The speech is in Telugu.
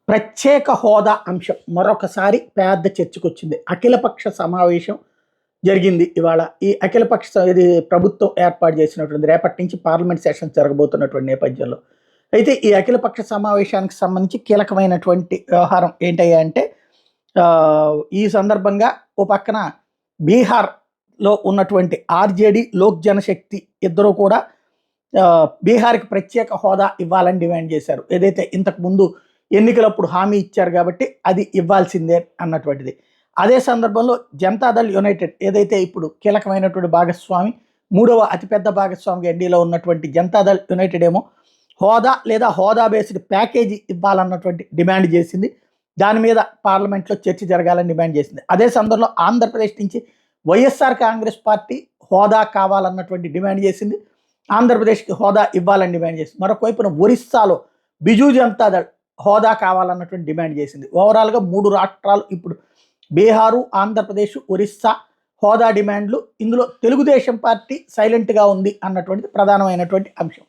ప్రత్యేక హోదా అంశం మరొకసారి పెద్ద చర్చకొచ్చింది. అఖిలపక్ష సమావేశం జరిగింది ఇవాళ. ఈ అఖిలపక్ష ఇది ప్రభుత్వం ఏర్పాటు చేసినటువంటి రేపటి నుంచి పార్లమెంట్ సెషన్ జరగబోతున్నటువంటి నేపథ్యంలో అయితే ఈ అఖిలపక్ష సమావేశానికి సంబంధించి కీలకమైనటువంటి వ్యవహారం ఏంటయ్యా అంటే ఈ సందర్భంగా ఓ పక్కన బీహార్లో ఉన్నటువంటి ఆర్జేడీ లోక్ జనశక్తి ఇద్దరు కూడా బీహార్కి ప్రత్యేక హోదా ఇవ్వాలని డిమాండ్ చేశారు. ఏదైతే ఇంతకు ముందు ఎన్నికలప్పుడు హామీ ఇచ్చారు కాబట్టి అది ఇవ్వాల్సిందే అన్నటువంటిది. అదే సందర్భంలో జనతాదళ్ యునైటెడ్ ఏదైతే ఇప్పుడు కీలకమైనటువంటి భాగస్వామి, మూడవ అతిపెద్ద భాగస్వామి ఎన్డీలో ఉన్నటువంటి జనతాదళ్ యునైటెడ్ ఏమో హోదా లేదా హోదా బేస్డ్ ప్యాకేజీ ఇవ్వాలన్నటువంటి డిమాండ్ చేసింది. దాని మీద పార్లమెంట్లో చర్చ జరగాలని డిమాండ్ చేసింది. అదే సందర్భంలో ఆంధ్రప్రదేశ్ నుంచి వైఎస్ఆర్ కాంగ్రెస్ పార్టీ హోదా కావాలన్నటువంటి డిమాండ్ చేసింది. ఆంధ్రప్రదేశ్కి హోదా ఇవ్వాలని డిమాండ్ చేసింది. మరొక వైపున ఒరిస్సాలో బిజు జనతాదళ్ హోదా కావాలన్నటువంటి డిమాండ్ చేసింది. ఓవరాల్గా 3 రాష్ట్రాలు ఇప్పుడు బీహారు, ఆంధ్రప్రదేశ్, ఒరిస్సా హోదా డిమాండ్లు. ఇందులో తెలుగుదేశం పార్టీ సైలెంట్గా ఉంది అన్నటువంటిది ప్రధానమైనటువంటి అంశం.